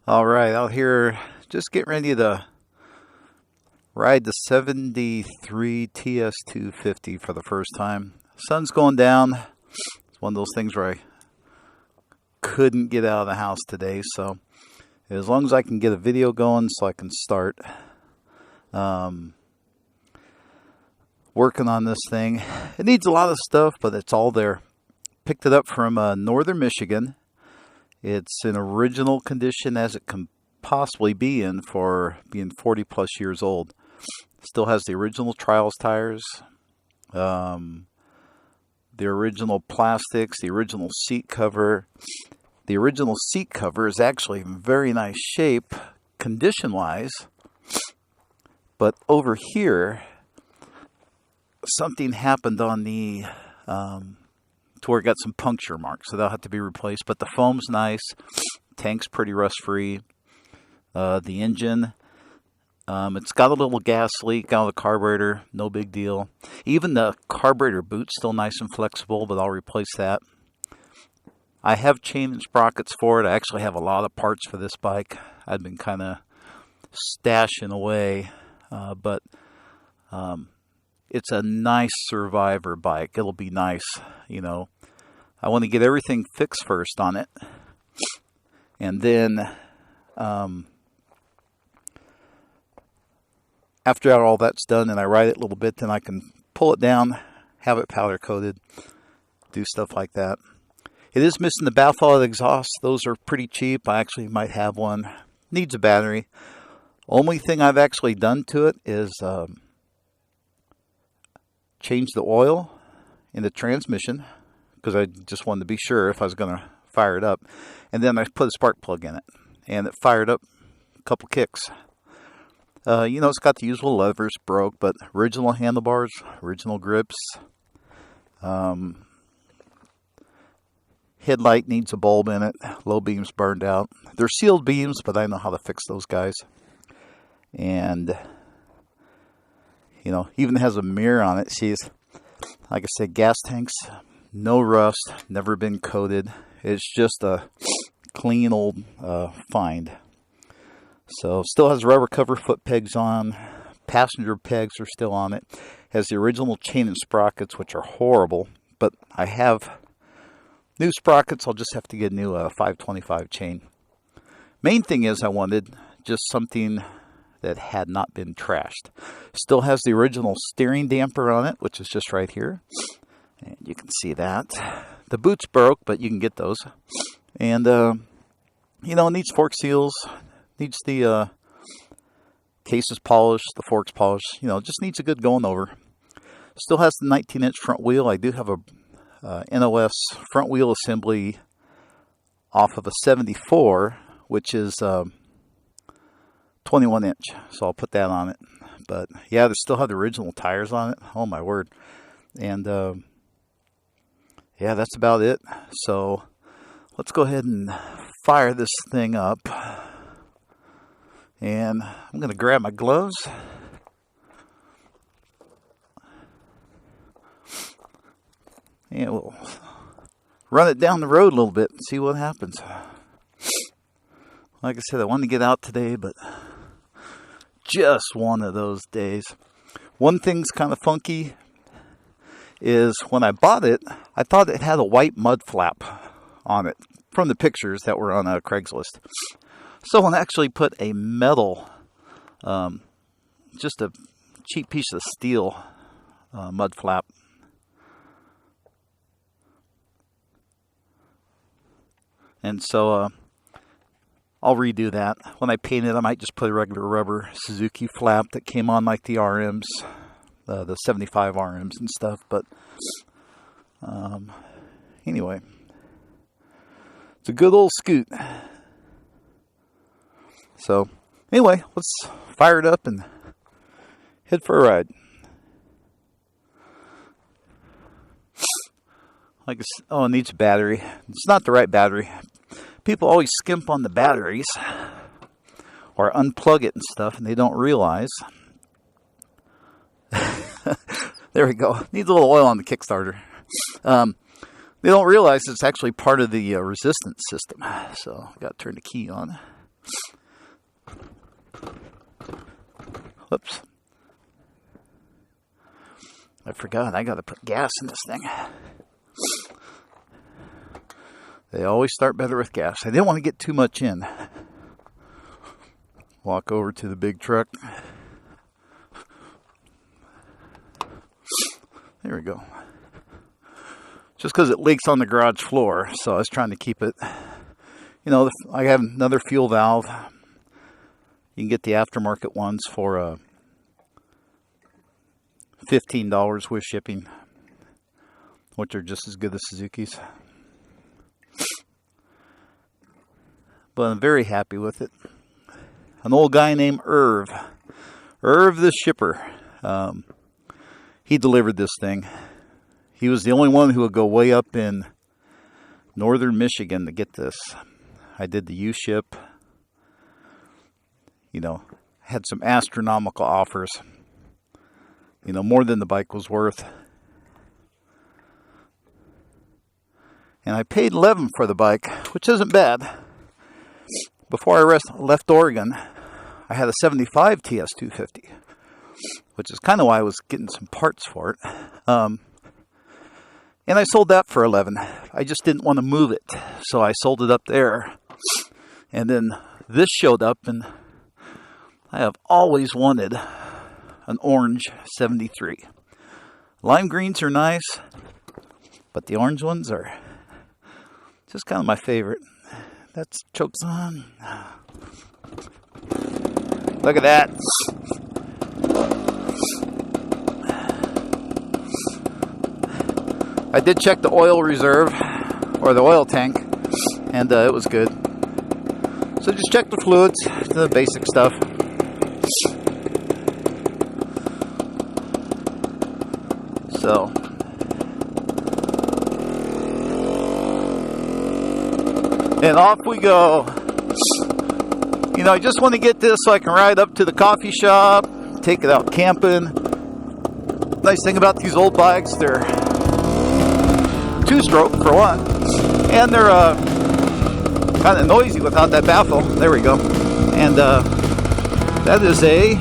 All right, out here just getting ready to ride the 73 TS250 for the first time. Sun's going down. It's one of those things where I couldn't get out of the house today, so as long as I can get a video going so I can start working on this thing. It needs a lot of stuff, but it's all there. Picked it up from northern Michigan. It's in original condition as it can possibly be in for being 40 plus years old. Still has the original trials tires, the original plastics, the original seat cover. The original seat cover is actually in very nice shape condition wise, but over here something happened on the to where it got some puncture marks, so they'll have to be replaced. But the foam's nice, tank's pretty rust free. The engine, it's got a little gas leak out of the carburetor, no big deal. Even the carburetor boot's still nice and flexible, but I'll replace that. I have chain and sprockets for it. I actually have a lot of parts for this bike. I've been kind of stashing away, but it's a nice survivor bike. It'll be nice, you know. I want to get everything fixed first on it. And then after all that's done and I ride it a little bit, then I can pull it down, have it powder coated, do stuff like that. It is missing the baffle exhaust. Those are pretty cheap. I actually might have one. Needs a battery. Only thing I've actually done to it is change the oil in the transmission, because I just wanted to be sure if I was going to fire it up. And then I put a spark plug in it, and it fired up a couple kicks. You know, it's got the usual levers broke, but original handlebars, original grips. Headlight needs a bulb in it. Low beams burned out. They're sealed beams, but I know how to fix those guys. And you know, even has a mirror on it. See, like I said, gas tanks, no rust, never been coated. It's just a clean old find. So still has rubber cover foot pegs on. Passenger pegs are still on it. Has the original chain and sprockets, which are horrible, but I have new sprockets. I'll just have to get a new 525 chain. Main thing is I wanted just something that had not been trashed. Still has the original steering damper on it, which is just right here. And you can see that. The boot's broke, but you can get those. And, you know, it needs fork seals. Needs the cases polished, the forks polished. You know, just needs a good going over. Still has the 19-inch front wheel. I do have a NOS front wheel assembly off of a 74, which is 21 inch, so I'll put that on it. But yeah, they still have the original tires on it. Oh my word. And yeah, that's about it. So let's go ahead and fire this thing up. And I'm going to grab my gloves. And we'll run it down the road a little bit and see what happens. Like I said, I wanted to get out today, but just one of those days. One thing's kind of funky is when I bought it, I thought it had a white mud flap on it from the pictures that were on Craigslist. Someone actually put a metal, just a cheap piece of steel mud flap. And so I'll redo that. When I paint it, I might just put a regular rubber Suzuki flap that came on like the RMs, the 75 RMs and stuff. But anyway, it's a good old scoot. So anyway, let's fire it up and head for a ride. Like, oh, it needs a battery. It's not the right battery. People always skimp on the batteries or unplug it and stuff, and they don't realize. There we go. Needs a little oil on the Kickstarter. They don't realize it's actually part of the resistance system. So I've got to turn the key on. Whoops. I forgot, I gotta put gas in this thing. They always start better with gas. I didn't want to get too much in. Walk over to the big truck. There we go. Just because it leaks on the garage floor, so I was trying to keep it. You know, I have another fuel valve. You can get the aftermarket ones for $15 with shipping, which are just as good as Suzuki's. But I'm very happy with it. An old guy named Irv the shipper. He delivered this thing. He was the only one who would go way up in northern Michigan to get this. I did the U-ship. You know, had some astronomical offers. You know, more than the bike was worth. And I paid $11 for the bike, which isn't bad. Before I left Oregon, I had a 75 TS250, which is kind of why I was getting some parts for it. And I sold that for $11. I just didn't want to move it, so I sold it up there. And then this showed up, and I have always wanted an orange 73. Lime greens are nice, but the orange ones are just kind of my favorite. That's chokes on. Look at that. I did check the oil reserve, or the oil tank, and it was good. So just check the fluids, the basic stuff. So, and off we go. You know, I just want to get this so I can ride up to the coffee shop, take it out camping. Nice thing about these old bikes, they're two-stroke for one, and they're kind of noisy without that baffle. There we go. And that is a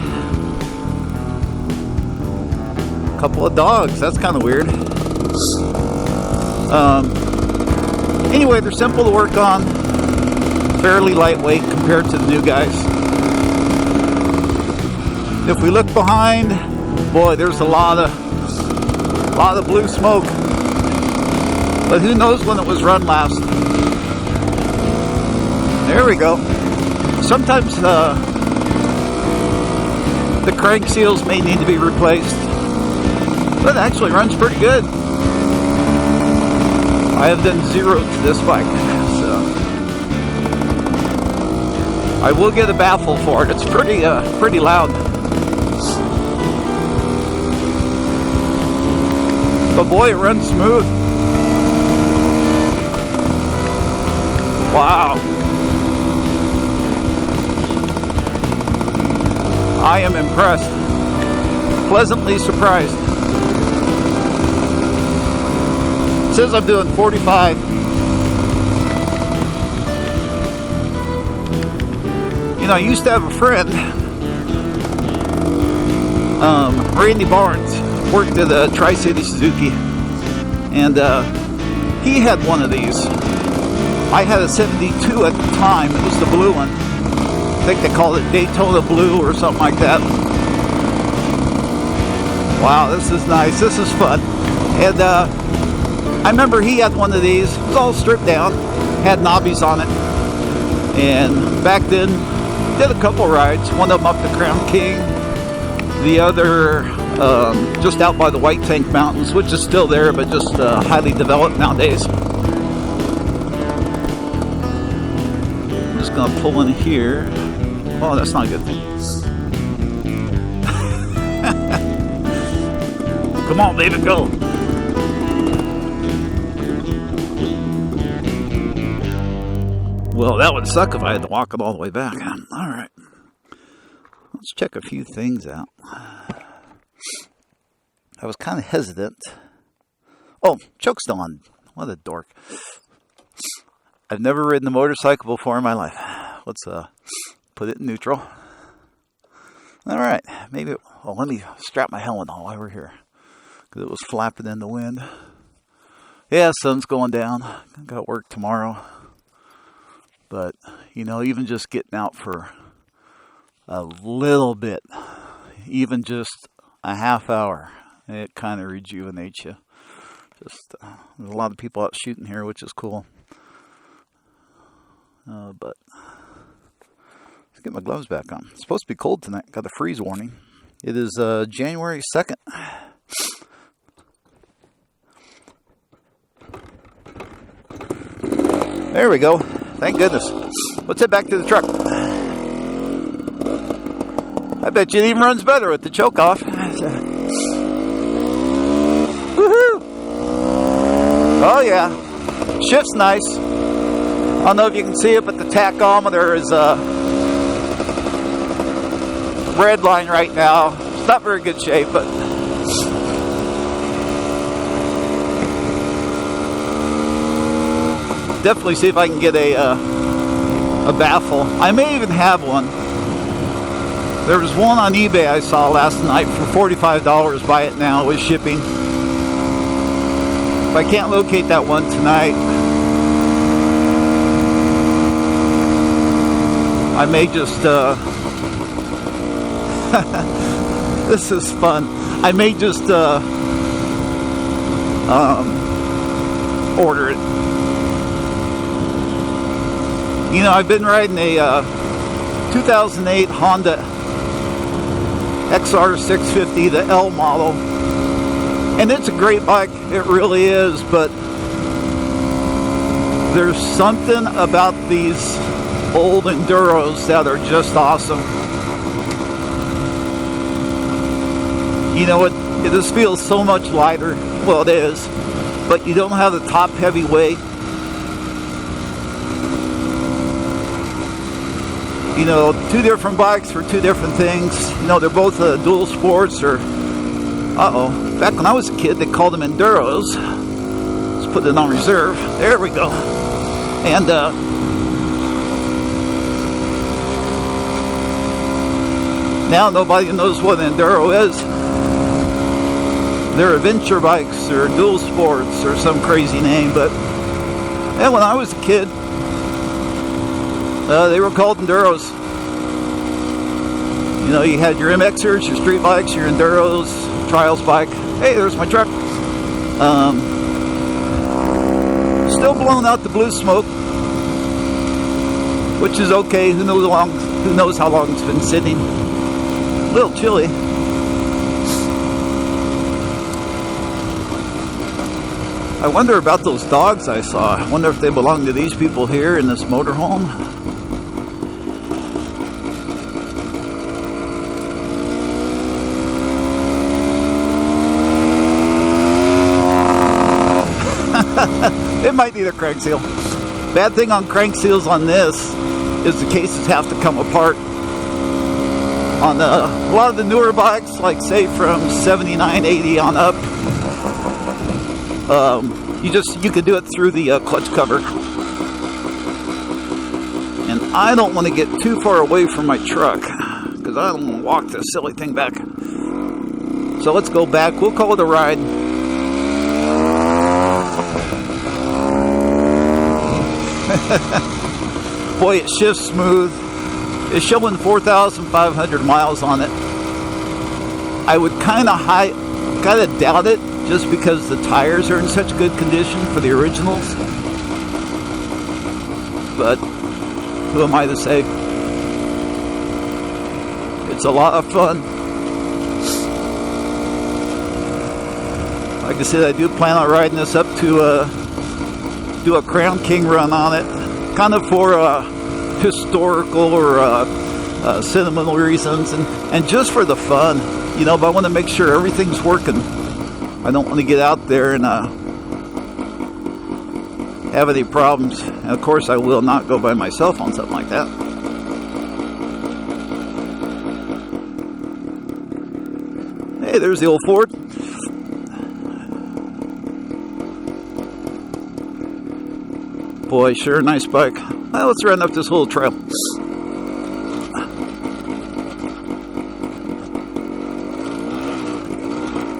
couple of dogs. That's kind of weird. Anyway, they're simple to work on, fairly lightweight compared to the new guys. If we look behind, boy, there's a lot of blue smoke. But who knows when it was run last? There we go. Sometimes the crank seals may need to be replaced, but it actually runs pretty good. I have done 0 to this bike, so I will get a baffle for it. It's pretty loud. But boy, it runs smooth. Wow. I am impressed. Pleasantly surprised. It says I'm doing 45. You know, I used to have a friend, Randy Barnes, worked at the Tri-City Suzuki, and he had one of these. I had a 72 at the time. It was the blue one. I think they called it Daytona Blue or something like that. Wow, this is nice. This is fun. And I remember he had one of these. It was all stripped down. Had knobbies on it. And back then, did a couple rides. One of them up the Crown King. The other just out by the White Tank Mountains, which is still there, but just highly developed nowadays. I'm just going to pull in here. Oh, that's not a good thing. Come on, baby, go. Well, that would suck if I had to walk it all the way back. All right. Let's check a few things out. I was kind of hesitant. Oh, choke's still on. What a dork. I've never ridden a motorcycle before in my life. Let's put it in neutral. All right, maybe, well, let me strap my helmet on while we're here, because it was flapping in the wind. Yeah, sun's going down. Got work tomorrow. But, you know, even just getting out for a little bit, even just a half hour, it kind of rejuvenates you. Just, there's a lot of people out shooting here, which is cool. But let's get my gloves back on. It's supposed to be cold tonight. Got a freeze warning. It is January 2nd. There we go. Thank goodness. Let's head back to the truck. I bet you it even runs better with the choke off. Woohoo! Oh yeah. Shift's nice. I don't know if you can see it, but the tachometer is red line right now. It's not very good shape, but definitely see if I can get a baffle. I may even have one. There was one on eBay I saw last night for $45. Buy it now with shipping. If I can't locate that one tonight, I may just this is fun. I may just order it. You know, I've been riding a 2008 Honda XR650, the L model, and it's a great bike. It really is, but there's something about these old Enduros that are just awesome. You know, it just feels so much lighter. Well, it is, but you don't have the top heavy weight. You know, two different bikes for two different things. You know, they're both dual sports or, back when I was a kid, they called them Enduros. Let's put it on reserve. There we go. And, now nobody knows what an Enduro is. They're adventure bikes or dual sports or some crazy name, but, and when I was a kid, they were called Enduros. You know, you had your MXers, your street bikes, your Enduros, trials bike. Hey, there's my truck. Still blowing out the blue smoke, which is okay. Who knows how long it's been sitting. A little chilly. I wonder about those dogs I saw. I wonder if they belong to these people here in this motorhome. It might need a crank seal. Bad thing on crank seals on this is the cases have to come apart. On a lot of the newer bikes, like say from 79, 80 on up, you could do it through the clutch cover. And I don't want to get too far away from my truck because I don't want to walk this silly thing back. So let's go back. We'll call it a ride. Boy, it shifts smooth. It's showing 4,500 miles on it. I would kind of doubt it just because the tires are in such good condition for the originals. But who am I to say? It's a lot of fun. Like I said, I do plan on riding this up to do a Crown King run on it, kind of for historical or sentimental reasons, and just for the fun, you know. But I want to make sure everything's working. I don't want to get out there and have any problems. And of course, I will not go by myself on something like that. Hey, there's the old Ford. Boy, sure, nice bike. Well, let's run up this little trail.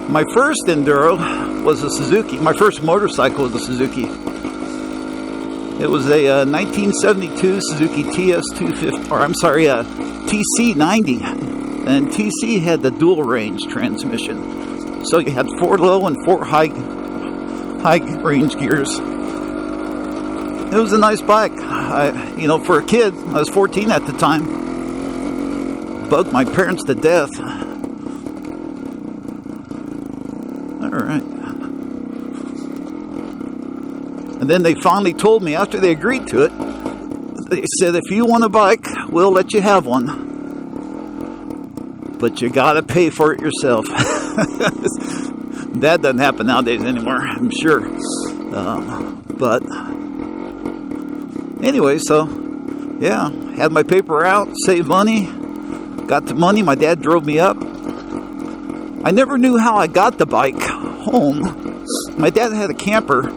My first enduro was a Suzuki. My first motorcycle was a Suzuki. It was a 1972 Suzuki TS250, or I'm sorry, a TC90. And TC had the dual range transmission. So you had 4 low and 4 high range gears. It was a nice bike. For a kid, I was 14 at the time. Bugged my parents to death. Alright. And then they finally told me, after they agreed to it, they said, if you want a bike, we'll let you have one. But you gotta pay for it yourself. That doesn't happen nowadays anymore, I'm sure. But anyway, so yeah, had my paper out, saved money, got the money. My dad drove me up. I never knew how I got the bike home. My dad had a camper,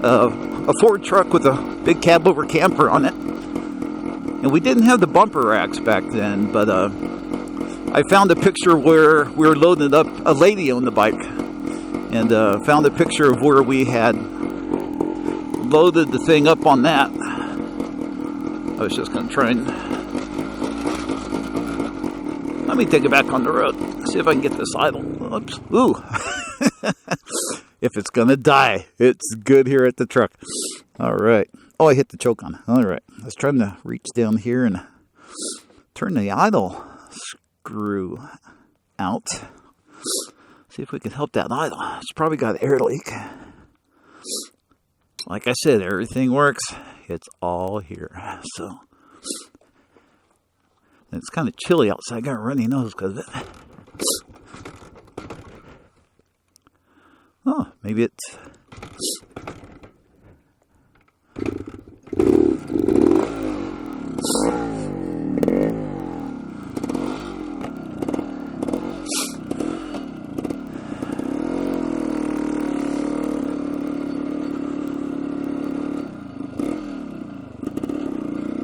a Ford truck with a big cab over camper on it. And we didn't have the bumper racks back then, but I found a picture where we were loading up. A lady owned the bike, and found a picture of where we had loaded the thing up on that. I was just going to try and... Let me take it back on the road. See if I can get this idle. Oops. Ooh. If it's going to die, it's good here at the truck. All right. Oh, I hit the choke on. All right. I was trying to reach down here and turn the idle screw out. See if we can help that idle. It's probably got an air leak. Like I said, everything works. It's all here. So, and it's kind of chilly outside. I got a runny nose because of it. Oh, maybe it's...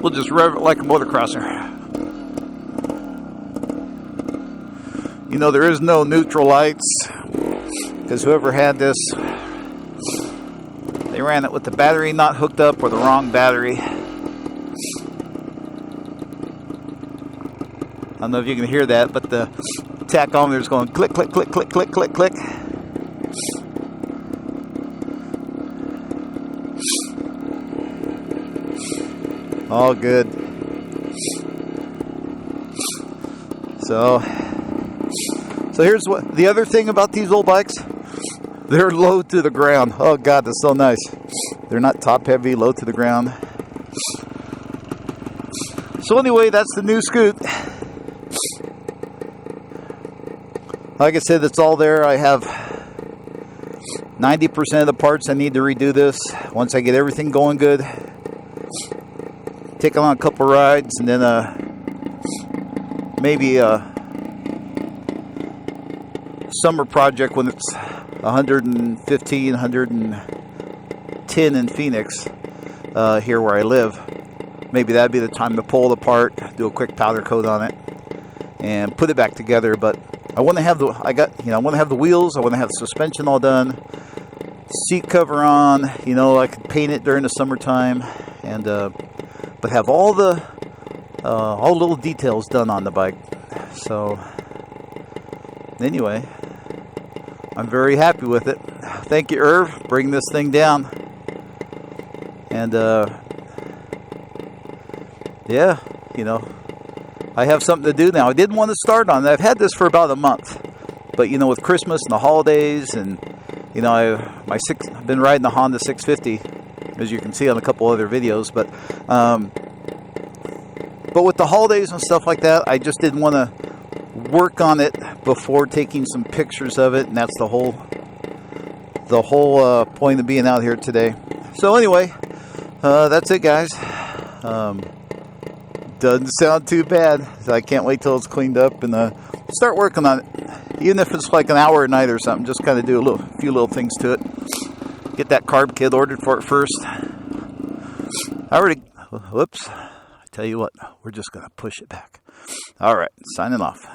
We'll just rev it like a motocrosser. You know, there is no neutral lights, because whoever had this, they ran it with the battery not hooked up or the wrong battery. I don't know if you can hear that, but the tachometer is going click, click, click, click, click, click, click. All good. So here's what the other thing about these old bikes. They're low to the ground. Oh God, that's so nice. They're not top heavy, low to the ground. So anyway, that's the new Scoot. Like I said, it's all there. I have 90% of the parts I need to redo this. Once I get everything going good, take it on a couple rides, and then maybe a summer project when it's 115, 110 in Phoenix, here where I live. Maybe that'd be the time to pull it apart, do a quick powder coat on it, and put it back together. But I want to have I want to have the wheels. I want to have the suspension all done, seat cover on. I could paint it during the summertime, and but have all the little details done on the bike. So anyway, I'm very happy with it. Thank you, Irv, bringing this thing down. And yeah, I have something to do now. I didn't want to start on it. I've had this for about a month, but with Christmas and the holidays, and I've been riding the Honda 650, as you can see on a couple other videos, but with the holidays and stuff like that, I just didn't want to work on it before taking some pictures of it, and that's the whole point of being out here today. So anyway, that's it, guys. Doesn't sound too bad. So I can't wait till it's cleaned up and start working on it. Even if it's like an hour a night or something, just kind of do a few little things to it. Get that carb kit ordered for it first. Whoops. I tell you what, we're just going to push it back. All right, signing off.